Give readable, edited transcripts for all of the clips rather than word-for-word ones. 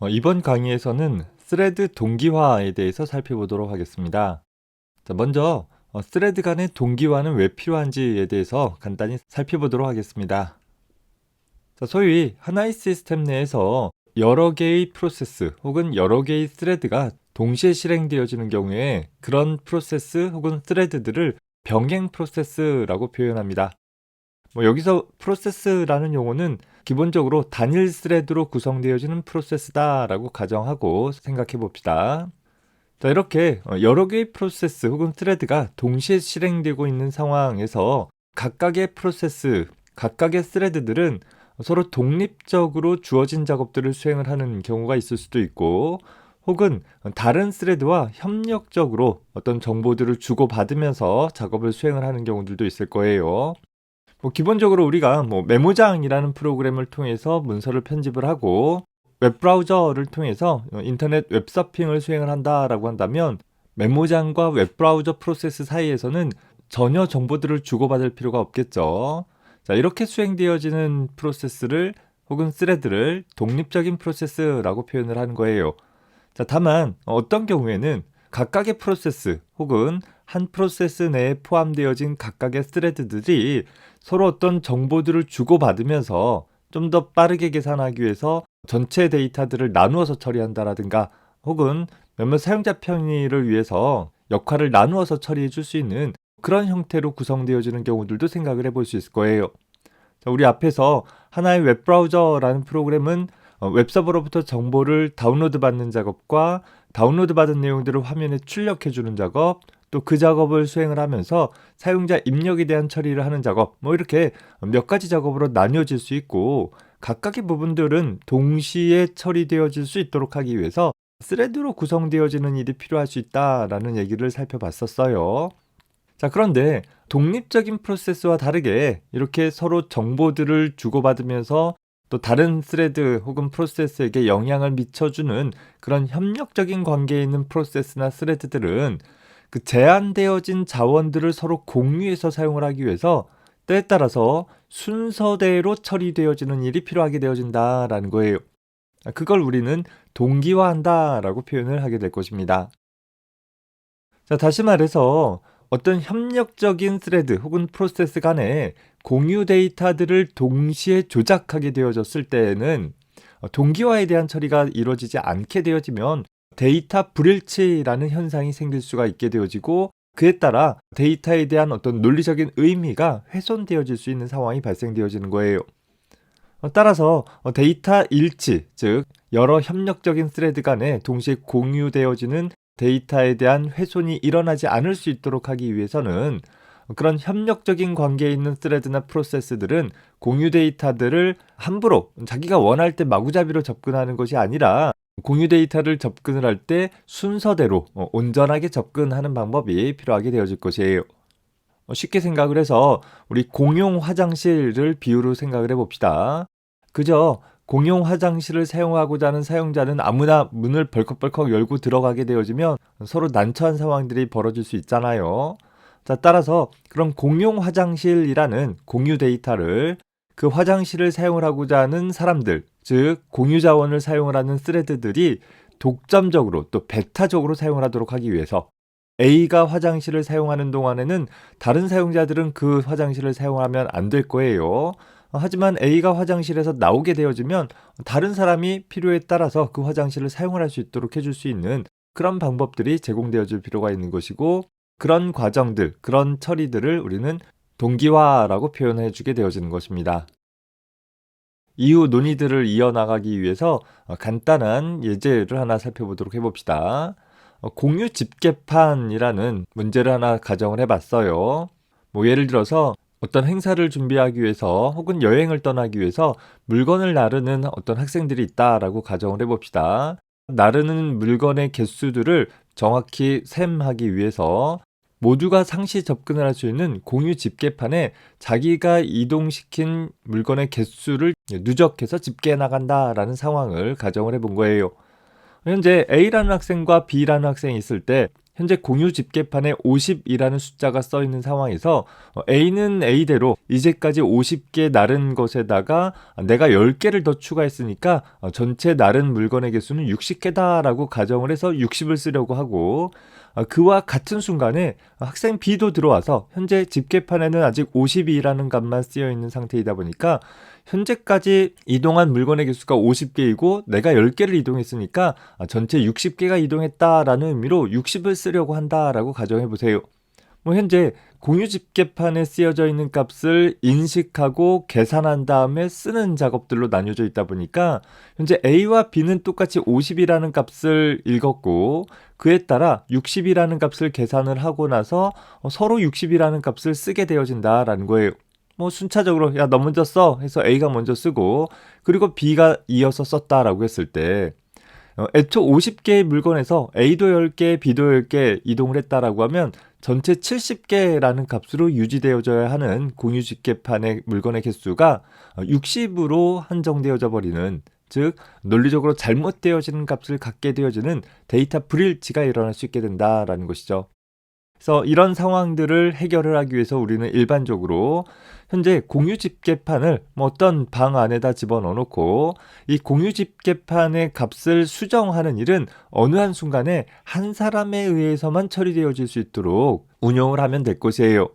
이번 강의에서는 스레드 동기화에 대해서 살펴보도록 하겠습니다. 자, 먼저 스레드 간의 동기화는 왜 필요한지에 대해서 간단히 살펴보도록 하겠습니다. 자, 소위 하나의 시스템 내에서 여러 개의 프로세스 혹은 여러 개의 스레드가 동시에 실행되어지는 경우에 그런 프로세스 혹은 스레드들을 병행 프로세스라고 표현합니다. 여기서 프로세스라는 용어는 기본적으로 단일 스레드로 구성되어지는 프로세스다라고 가정하고 생각해 봅시다. 자, 이렇게 여러 개의 프로세스 혹은 스레드가 동시에 실행되고 있는 상황에서 각각의 프로세스, 각각의 스레드들은 서로 독립적으로 주어진 작업들을 수행을 하는 경우가 있을 수도 있고, 혹은 다른 스레드와 협력적으로 어떤 정보들을 주고받으면서 작업을 수행을 하는 경우들도 있을 거예요. 기본적으로 우리가 메모장이라는 프로그램을 통해서 문서를 편집을 하고 웹브라우저를 통해서 인터넷 웹서핑을 수행을 한다라고 한다면 메모장과 웹브라우저 프로세스 사이에서는 전혀 정보들을 주고받을 필요가 없겠죠. 자, 이렇게 수행되어지는 프로세스를 혹은 스레드를 독립적인 프로세스라고 표현을 하는 거예요. 자, 다만 어떤 경우에는 각각의 프로세스 혹은 한 프로세스 내에 포함되어진 각각의 스레드들이 서로 어떤 정보들을 주고받으면서 좀 더 빠르게 계산하기 위해서 전체 데이터들을 나누어서 처리한다라든가, 혹은 몇몇 사용자 편의를 위해서 역할을 나누어서 처리해 줄 수 있는 그런 형태로 구성되어지는 경우들도 생각을 해볼 수 있을 거예요. 자, 우리 앞에서 하나의 웹브라우저라는 프로그램은 웹서버로부터 정보를 다운로드 받는 작업과 다운로드 받은 내용들을 화면에 출력해 주는 작업, 또 그 작업을 수행을 하면서 사용자 입력에 대한 처리를 하는 작업, 이렇게 몇 가지 작업으로 나뉘어질 수 있고, 각각의 부분들은 동시에 처리되어질 수 있도록 하기 위해서 스레드로 구성되어지는 일이 필요할 수 있다라는 얘기를 살펴봤었어요. 자, 그런데 독립적인 프로세스와 다르게 이렇게 서로 정보들을 주고받으면서 또 다른 스레드 혹은 프로세스에게 영향을 미쳐주는 그런 협력적인 관계에 있는 프로세스나 스레드들은 그 제한되어진 자원들을 서로 공유해서 사용을 하기 위해서 때에 따라서 순서대로 처리되어지는 일이 필요하게 되어진다라는 거예요. 그걸 우리는 동기화한다라고 표현을 하게 될 것입니다. 자, 다시 말해서 어떤 협력적인 스레드 혹은 프로세스 간에 공유 데이터들을 동시에 조작하게 되어졌을 때에는 동기화에 대한 처리가 이루어지지 않게 되어지면 데이터 불일치라는 현상이 생길 수가 있게 되어지고, 그에 따라 데이터에 대한 어떤 논리적인 의미가 훼손되어질 수 있는 상황이 발생되어지는 거예요. 따라서 데이터 일치, 즉 여러 협력적인 스레드 간에 동시에 공유되어지는 데이터에 대한 훼손이 일어나지 않을 수 있도록 하기 위해서는 그런 협력적인 관계에 있는 스레드나 프로세스들은 공유 데이터들을 함부로 자기가 원할 때 마구잡이로 접근하는 것이 아니라 공유 데이터를 접근을 할 때 순서대로 온전하게 접근하는 방법이 필요하게 되어질 것이에요. 쉽게 생각을 해서 우리 공용 화장실을 비유로 생각을 해봅시다. 그저 공용 화장실을 사용하고자 하는 사용자는 아무나 문을 벌컥벌컥 열고 들어가게 되어지면 서로 난처한 상황들이 벌어질 수 있잖아요. 자, 따라서 그런 공용 화장실이라는 공유 데이터를 그 화장실을 사용을 하고자 하는 사람들, 즉 공유 자원을 사용을 하는 스레드들이 독점적으로 또 배타적으로 사용을 하도록 하기 위해서 A가 화장실을 사용하는 동안에는 다른 사용자들은 그 화장실을 사용하면 안 될 거예요. 하지만 A가 화장실에서 나오게 되어지면 다른 사람이 필요에 따라서 그 화장실을 사용을 할 수 있도록 해줄 수 있는 그런 방법들이 제공되어질 필요가 있는 것이고, 그런 과정들, 그런 처리들을 우리는 동기화라고 표현해 주게 되어지는 것입니다. 이후 논의들을 이어나가기 위해서 간단한 예제를 하나 살펴보도록 해봅시다. 공유 집게판이라는 문제를 하나 가정을 해봤어요. 예를 들어서 어떤 행사를 준비하기 위해서 혹은 여행을 떠나기 위해서 물건을 나르는 어떤 학생들이 있다라고 가정을 해봅시다. 나르는 물건의 개수들을 정확히 셈하기 위해서 모두가 상시 접근을 할 수 있는 공유 집게판에 자기가 이동시킨 물건의 개수를 누적해서 집계해 나간다라는 상황을 가정을 해본 거예요. 현재 A라는 학생과 B라는 학생이 있을 때 현재 공유 집계판에 50이라는 숫자가 써 있는 상황에서 A는 A대로 이제까지 50개 나른 것에다가 내가 10개를 더 추가했으니까 전체 나른 물건의 개수는 60개다라고 가정을 해서 60을 쓰려고 하고, 그와 같은 순간에 학생 B도 들어와서 현재 집계판에는 아직 52라는 값만 쓰여 있는 상태이다 보니까 현재까지 이동한 물건의 개수가 50개이고 내가 10개를 이동했으니까 전체 60개가 이동했다라는 의미로 60을 쓰려고 한다라고 가정해 보세요. 현재 공유 집계판에 쓰여져 있는 값을 인식하고 계산한 다음에 쓰는 작업들로 나뉘어져 있다 보니까 현재 A와 B는 똑같이 50이라는 값을 읽었고, 그에 따라 60이라는 값을 계산을 하고 나서 서로 60이라는 값을 쓰게 되어진다라는 거예요. 순차적으로 야 너 먼저 써 해서 A가 먼저 쓰고, 그리고 B가 이어서 썼다라고 했을 때 애초 50개의 물건에서 A도 10개, B도 10개 이동을 했다라고 하면 전체 70개라는 값으로 유지되어져야 하는 공유 집계판의 물건의 개수가 60으로 한정되어져 버리는, 즉 논리적으로 잘못되어지는 값을 갖게 되어지는 데이터 불일치가 일어날 수 있게 된다라는 것이죠. 그래서 이런 상황들을 해결을 하기 위해서 우리는 일반적으로 현재 공유 집계판을 어떤 방 안에다 집어넣어 놓고 이 공유 집계판의 값을 수정하는 일은 어느 한순간에 한 사람에 의해서만 처리되어질 수 있도록 운영을 하면 될 것이에요.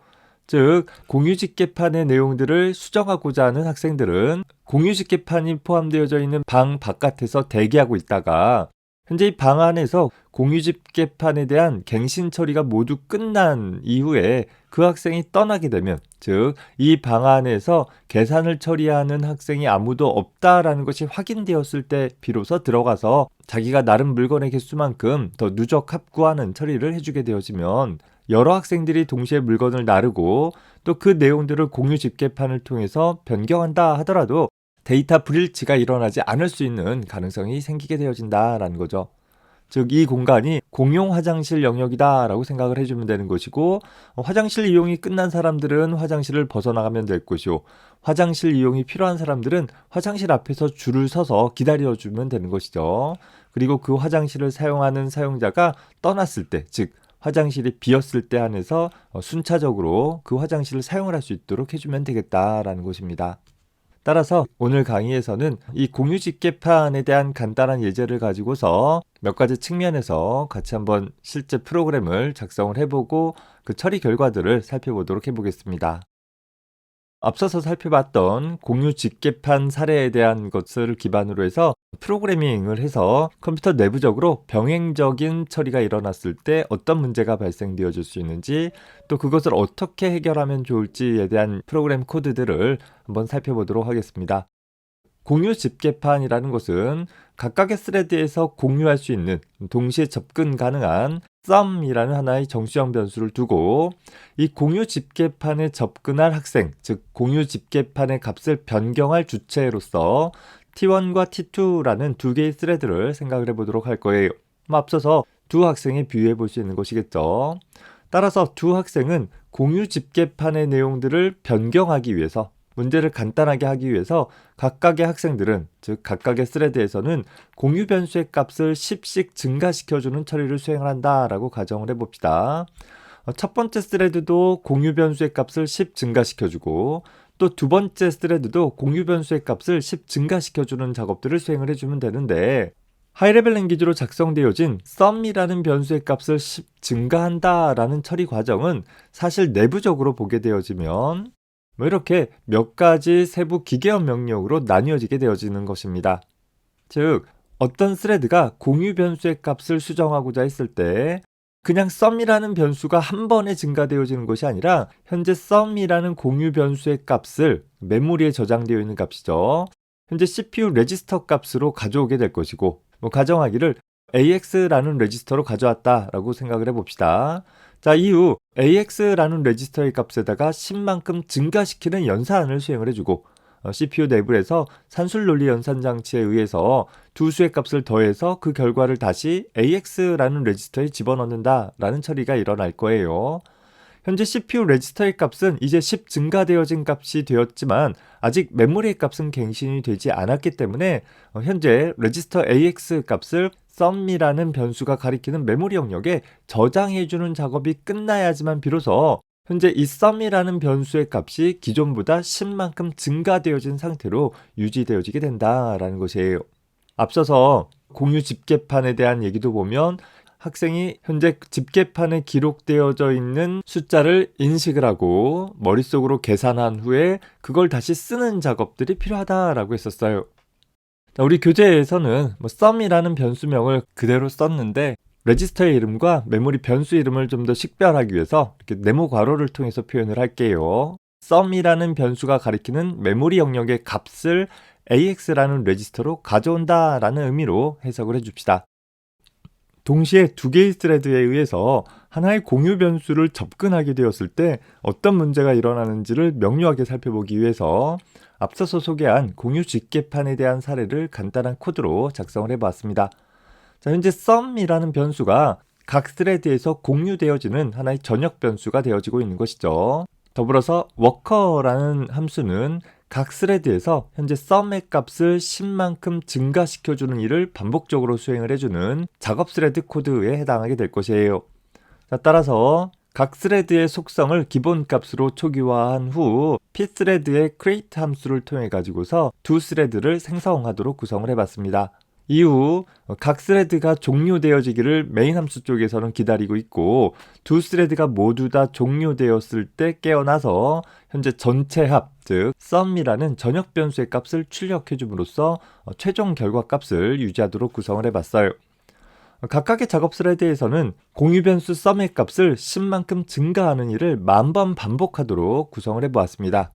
즉 공유 집계판의 내용들을 수정하고자 하는 학생들은 공유 집계판이 포함되어져 있는 방 바깥에서 대기하고 있다가 현재 이 방 안에서 공유 집계판에 대한 갱신 처리가 모두 끝난 이후에 그 학생이 떠나게 되면, 즉 이 방 안에서 계산을 처리하는 학생이 아무도 없다라는 것이 확인되었을 때 비로소 들어가서 자기가 나른 물건의 개수만큼 더 누적 합구하는 처리를 해주게 되어지면 여러 학생들이 동시에 물건을 나르고 또 그 내용들을 공유 집계판을 통해서 변경한다 하더라도 데이터 불일치가 일어나지 않을 수 있는 가능성이 생기게 되어진다라는 거죠. 즉 이 공간이 공용 화장실 영역이다라고 생각을 해주면 되는 것이고, 화장실 이용이 끝난 사람들은 화장실을 벗어나가면 될 것이고, 화장실 이용이 필요한 사람들은 화장실 앞에서 줄을 서서 기다려주면 되는 것이죠. 그리고 그 화장실을 사용하는 사용자가 떠났을 때, 즉 화장실이 비었을 때 한해서 순차적으로 그 화장실을 사용을 할 수 있도록 해주면 되겠다라는 것입니다. 따라서 오늘 강의에서는 이 공유 집계판에 대한 간단한 예제를 가지고서 몇 가지 측면에서 같이 한번 실제 프로그램을 작성을 해보고 그 처리 결과들을 살펴보도록 해보겠습니다. 앞서서 살펴봤던 공유 집계판 사례에 대한 것을 기반으로 해서 프로그래밍을 해서 컴퓨터 내부적으로 병행적인 처리가 일어났을 때 어떤 문제가 발생되어질 수 있는지, 또 그것을 어떻게 해결하면 좋을지에 대한 프로그램 코드들을 한번 살펴보도록 하겠습니다. 공유 집계판이라는 것은 각각의 스레드에서 공유할 수 있는 동시에 접근 가능한 sum이라는 하나의 정수형 변수를 두고 이 공유 집계판에 접근할 학생, 즉 공유 집계판의 값을 변경할 주체로서 T1과 T2라는 두 개의 스레드를 생각을 해보도록 할 거예요. 앞서서 두 학생에 비유해 볼 수 있는 것이겠죠. 따라서 두 학생은 공유 집계판의 내용들을 변경하기 위해서, 문제를 간단하게 하기 위해서 각각의 학생들은, 즉 각각의 스레드에서는 공유 변수의 값을 10씩 증가시켜주는 처리를 수행을 한다라고 가정을 해봅시다. 첫 번째 스레드도 공유 변수의 값을 10 증가시켜주고 또 두 번째 스레드도 공유 변수의 값을 10 증가시켜주는 작업들을 수행을 해주면 되는데, 하이레벨 랭귀지로 작성되어진 sum이라는 변수의 값을 10 증가한다라는 처리 과정은 사실 내부적으로 보게 되어지면 이렇게 몇 가지 세부 기계어 명령으로 나뉘어지게 되어지는 것입니다. 즉 어떤 스레드가 공유 변수의 값을 수정하고자 했을 때 그냥 sum이라는 변수가 한 번에 증가되어지는 것이 아니라 현재 sum이라는 공유 변수의 값을, 메모리에 저장되어 있는 값이죠, 현재 CPU 레지스터 값으로 가져오게 될 것이고, 가정하기를 AX라는 레지스터로 가져왔다라고 생각을 해봅시다. 자, 이후 AX라는 레지스터의 값에다가 10만큼 증가시키는 연산을 수행을 해주고 CPU 내부에서 산술 논리 연산 장치에 의해서 두 수의 값을 더해서 그 결과를 다시 AX라는 레지스터에 집어넣는다라는 처리가 일어날 거예요. 현재 CPU 레지스터의 값은 이제 10 증가되어진 값이 되었지만 아직 메모리의 값은 갱신이 되지 않았기 때문에 현재 레지스터 AX 값을 sum이라는 변수가 가리키는 메모리 영역에 저장해주는 작업이 끝나야지만 비로소 현재 이 sum이라는 변수의 값이 기존보다 10만큼 증가되어진 상태로 유지되어지게 된다라는 것이에요. 앞서서 공유 집계판에 대한 얘기도 보면 학생이 현재 집계판에 기록되어져 있는 숫자를 인식을 하고 머릿속으로 계산한 후에 그걸 다시 쓰는 작업들이 필요하다라고 했었어요. 우리 교재에서는 sum이라는 변수명을 그대로 썼는데 레지스터의 이름과 메모리 변수 이름을 좀 더 식별하기 위해서 이렇게 네모 괄호를 통해서 표현을 할게요. sum이라는 변수가 가리키는 메모리 영역의 값을 AX라는 레지스터로 가져온다라는 의미로 해석을 해줍시다. 동시에 두 개의 스레드에 의해서 하나의 공유 변수를 접근하게 되었을 때 어떤 문제가 일어나는지를 명료하게 살펴보기 위해서 앞서서 소개한 공유 집계판에 대한 사례를 간단한 코드로 작성을 해보았습니다. 자, 현재 sum이라는 변수가 각 스레드에서 공유되어지는 하나의 전역 변수가 되어지고 있는 것이죠. 더불어서 worker라는 함수는 각 스레드에서 현재 sum의 값을 10만큼 증가시켜주는 일을 반복적으로 수행을 해주는 작업 스레드 코드에 해당하게 될 것이에요. 자, 따라서 각 스레드의 속성을 기본 값으로 초기화한 후 pthread의 create 함수를 통해 가지고서 두 스레드를 생성하도록 구성을 해봤습니다. 이후 각 스레드가 종료되어지기를 메인 함수 쪽에서는 기다리고 있고 두 스레드가 모두 다 종료되었을 때 깨어나서 현재 전체 합, 즉 sum이라는 전역 변수의 값을 출력해 줌으로써 최종 결과 값을 유지하도록 구성을 해봤어요. 각각의 작업 스레드에서는 공유 변수 sum의 값을 10만큼 증가하는 일을 10,000번 반복하도록 구성을 해보았습니다.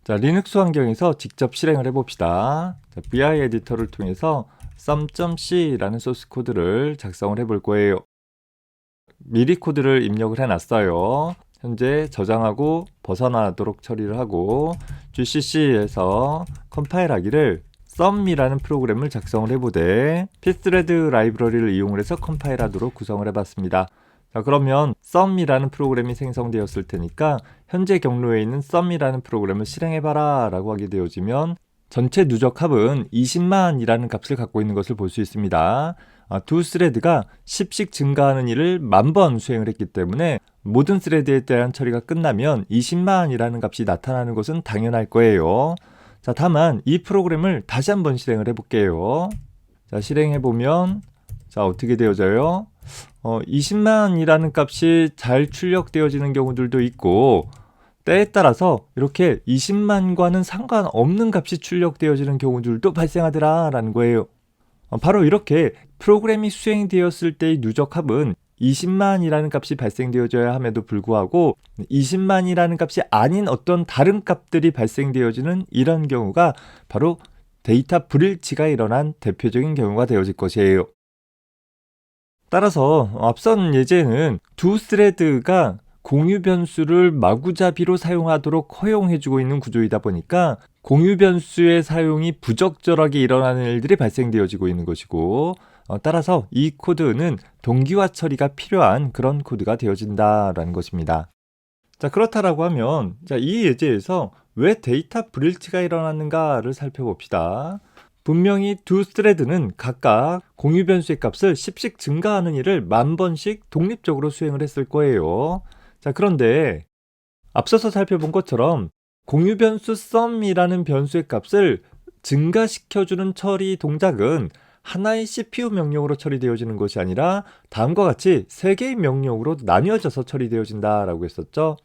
자, 리눅스 환경에서 직접 실행을 해봅시다. 자, vi 에디터를 통해서 sum.c라는 소스 코드를 작성을 해볼 거예요. 미리 코드를 입력을 해놨어요. 현재 저장하고 벗어나도록 처리를 하고 gcc에서 컴파일하기를 sum이라는 프로그램을 작성을 해보되 pthread 라이브러리를 이용을 해서 컴파일하도록 구성을 해봤습니다. 자, 그러면 sum이라는 프로그램이 생성되었을 테니까 현재 경로에 있는 sum이라는 프로그램을 실행해봐라 라고 하게 되어지면 전체 누적 합은 20만이라는 값을 갖고 있는 것을 볼 수 있습니다. 두 스레드가 10씩 증가하는 일을 10,000번 수행을 했기 때문에 모든 스레드에 대한 처리가 끝나면 20만이라는 값이 나타나는 것은 당연할 거예요. 자, 다만 이 프로그램을 다시 한번 실행을 해볼게요. 자, 실행해보면 자, 어떻게 되어져요? 20만이라는 값이 잘 출력되어지는 경우들도 있고 때에 따라서 이렇게 20만과는 상관없는 값이 출력되어지는 경우들도 발생하더라 라는 거예요. 바로 이렇게 프로그램이 수행되었을 때의 누적합은 20만이라는 값이 발생되어져야 함에도 불구하고 20만이라는 값이 아닌 어떤 다른 값들이 발생되어지는 이런 경우가 바로 데이터 불일치가 일어난 대표적인 경우가 되어질 것이에요. 따라서 앞선 예제는 두 스레드가 공유 변수를 마구잡이로 사용하도록 허용해주고 있는 구조이다 보니까 공유 변수의 사용이 부적절하게 일어나는 일들이 발생되어지고 있는 것이고 따라서 이 코드는 동기화 처리가 필요한 그런 코드가 되어진다라는 것입니다. 자, 그렇다라고 하면 이 예제에서 왜 데이터 불일치가 일어났는가를 살펴봅시다. 분명히 두 스레드는 각각 공유 변수의 값을 10씩 증가하는 일을 10,000번씩 독립적으로 수행을 했을 거예요. 자, 그런데 앞서서 살펴본 것처럼 공유 변수 sum이라는 변수의 값을 증가시켜주는 처리 동작은 하나의 CPU 명령으로 처리되어지는 것이 아니라 다음과 같이 3개의 명령으로 나뉘어져서 처리되어진다라고 했었죠.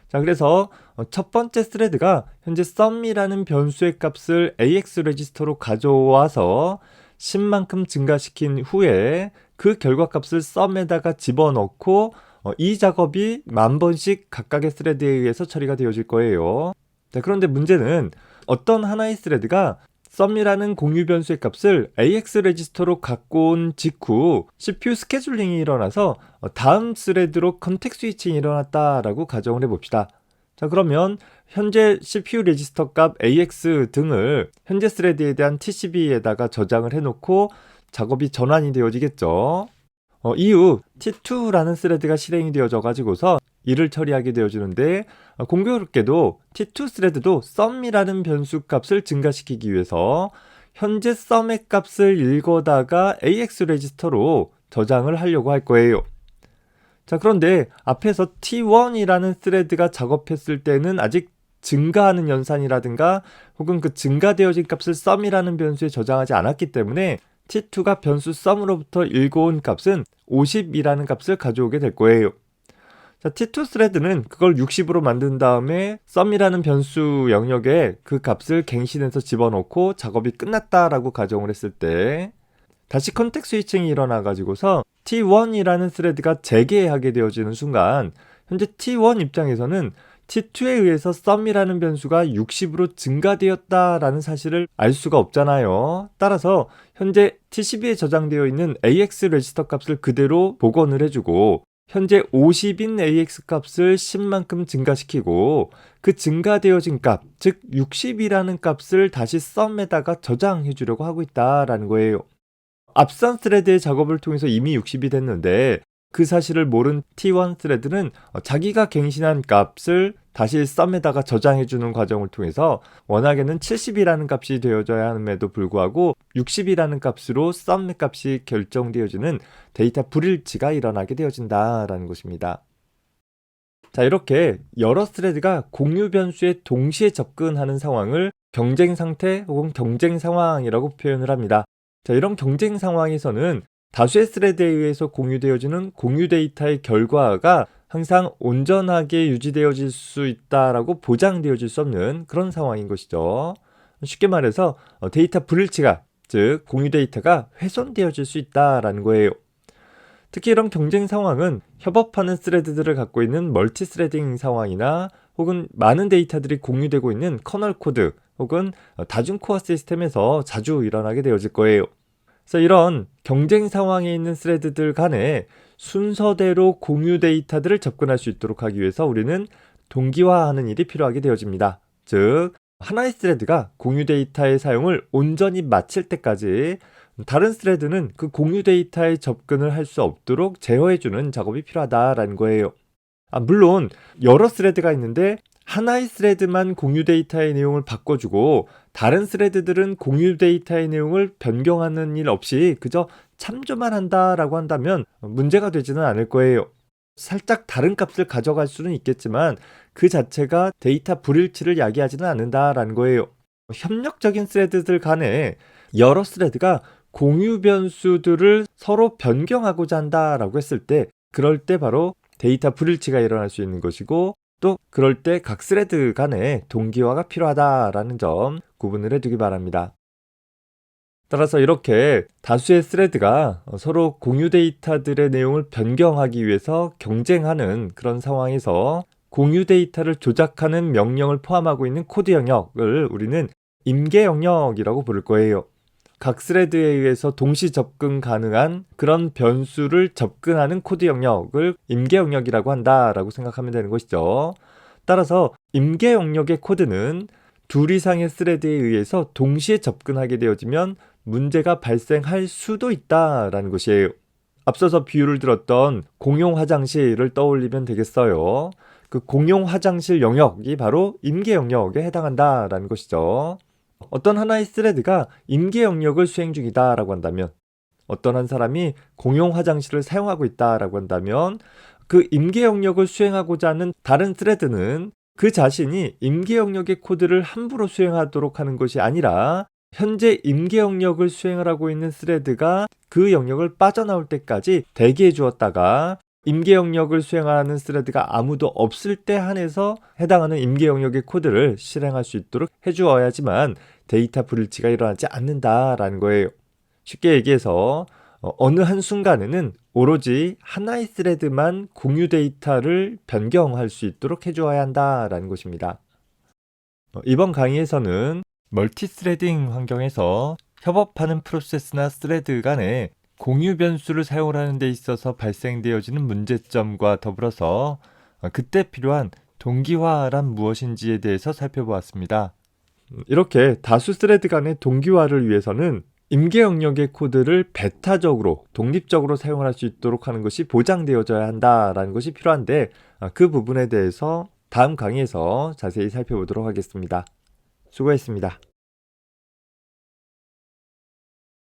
자, 그래서 첫 번째 스레드가 현재 sum이라는 변수의 값을 AX 레지스터로 가져와서 10만큼 증가시킨 후에 그 결과값을 sum에다가 집어넣고 이 작업이 10,000번씩 각각의 스레드에 의해서 처리가 되어질 거예요. 자, 그런데 문제는 어떤 하나의 스레드가 sum이라는 공유 변수의 값을 AX 레지스터로 갖고 온 직후 CPU 스케줄링이 일어나서 다음 스레드로 컨텍 스위칭이 일어났다라고 가정을 해봅시다. 자, 그러면 현재 CPU 레지스터 값 AX 등을 현재 스레드에 대한 TCB에다가 저장을 해놓고 작업이 전환이 되어지겠죠. 이후 T2라는 스레드가 실행이 되어져 가지고서 이를 처리하게 되어지는데 공교롭게도 T2 스레드도 sum이라는 변수 값을 증가시키기 위해서 현재 썸의 값을 읽어다가 AX 레지스터로 저장을 하려고 할 거예요. 자, 그런데 앞에서 T1이라는 스레드가 작업했을 때는 아직 증가하는 연산이라든가 혹은 그 증가되어진 값을 sum이라는 변수에 저장하지 않았기 때문에 T2가 변수 sum으로부터 읽어온 값은 50이라는 값을 가져오게 될 거예요. 자, T2 스레드는 그걸 60으로 만든 다음에 sum이라는 변수 영역에 그 값을 갱신해서 집어넣고 작업이 끝났다라고 가정을 했을 때 다시 컨텍스트 스위칭이 일어나 가지고서 T1이라는 스레드가 재개하게 되어지는 순간 현재 T1 입장에서는 T2에 의해서 sum이라는 변수가 60으로 증가되었다라는 사실을 알 수가 없잖아요. 따라서 현재 T12에 저장되어 있는 AX 레지스터 값을 그대로 복원을 해주고 현재 50인 AX 값을 10만큼 증가시키고 그 증가되어진 값, 즉 60이라는 값을 다시 sum에다가 저장해 주려고 하고 있다라는 거예요. 앞선 스레드의 작업을 통해서 이미 60이 됐는데 그 사실을 모른 T1 스레드는 자기가 갱신한 값을 다시 sum에다가 저장해주는 과정을 통해서 원하게는 70이라는 값이 되어져야 함에도 불구하고 60이라는 값으로 sum 값이 결정되어지는 데이터 불일치가 일어나게 되어진다라는 것입니다. 자, 이렇게 여러 스레드가 공유 변수에 동시에 접근하는 상황을 경쟁 상태 혹은 경쟁 상황이라고 표현을 합니다. 자, 이런 경쟁 상황에서는 다수의 스레드에 의해서 공유되어지는 공유 데이터의 결과가 항상 온전하게 유지되어질 수 있다라고 보장되어질 수 없는 그런 상황인 것이죠. 쉽게 말해서 데이터 불일치가, 즉 공유 데이터가 훼손되어질 수 있다라는 거예요. 특히 이런 경쟁 상황은 협업하는 스레드들을 갖고 있는 멀티 스레딩 상황이나 혹은 많은 데이터들이 공유되고 있는 커널 코드 혹은 다중 코어 시스템에서 자주 일어나게 되어질 거예요. 그래서 이런 경쟁 상황에 있는 스레드들 간에 순서대로 공유 데이터들을 접근할 수 있도록 하기 위해서 우리는 동기화하는 일이 필요하게 되어집니다. 즉, 하나의 스레드가 공유 데이터의 사용을 온전히 마칠 때까지 다른 스레드는 그 공유 데이터에 접근을 할 수 없도록 제어해주는 작업이 필요하다라는 거예요. 물론 여러 스레드가 있는데 하나의 스레드만 공유 데이터의 내용을 바꿔주고 다른 스레드들은 공유 데이터의 내용을 변경하는 일 없이 그저 참조만 한다라고 한다면 문제가 되지는 않을 거예요. 살짝 다른 값을 가져갈 수는 있겠지만 그 자체가 데이터 불일치를 야기하지는 않는다라는 거예요. 협력적인 스레드들 간에 여러 스레드가 공유 변수들을 서로 변경하고자 한다라고 했을 때 그럴 때 바로 데이터 불일치가 일어날 수 있는 것이고 또 그럴 때 각 스레드 간에 동기화가 필요하다라는 점 구분을 해두기 바랍니다. 따라서 이렇게 다수의 스레드가 서로 공유 데이터들의 내용을 변경하기 위해서 경쟁하는 그런 상황에서 공유 데이터를 조작하는 명령을 포함하고 있는 코드 영역을 우리는 임계 영역이라고 부를 거예요. 각 스레드에 의해서 동시 접근 가능한 그런 변수를 접근하는 코드 영역을 임계 영역이라고 한다라고 생각하면 되는 것이죠. 따라서 임계 영역의 코드는 둘 이상의 스레드에 의해서 동시에 접근하게 되어지면 문제가 발생할 수도 있다라는 것이에요. 앞서서 비유를 들었던 공용 화장실을 떠올리면 되겠어요. 그 공용 화장실 영역이 바로 임계 영역에 해당한다라는 것이죠. 어떤 하나의 스레드가 임계 영역을 수행 중이다라고 한다면 어떤 한 사람이 공용 화장실을 사용하고 있다라고 한다면 그 임계 영역을 수행하고자 하는 다른 스레드는 그 자신이 임계 영역의 코드를 함부로 수행하도록 하는 것이 아니라 현재 임계 영역을 수행을 하고 있는 스레드가 그 영역을 빠져나올 때까지 대기해 주었다가 임계 영역을 수행하는 스레드가 아무도 없을 때 한해서 해당하는 임계 영역의 코드를 실행할 수 있도록 해주어야지만 데이터 불일치가 일어나지 않는다라는 거예요. 쉽게 얘기해서 어느 한순간에는 오로지 하나의 스레드만 공유 데이터를 변경할 수 있도록 해주어야 한다라는 것입니다. 이번 강의에서는 멀티 스레딩 환경에서 협업하는 프로세스나 스레드 간에 공유 변수를 사용하는 데 있어서 발생되어지는 문제점과 더불어서 그때 필요한 동기화란 무엇인지에 대해서 살펴보았습니다. 이렇게 다수 스레드 간의 동기화를 위해서는 임계 영역의 코드를 배타적으로 독립적으로 사용할 수 있도록 하는 것이 보장되어져야 한다라는 것이 필요한데 그 부분에 대해서 다음 강의에서 자세히 살펴보도록 하겠습니다. 수고했습니다.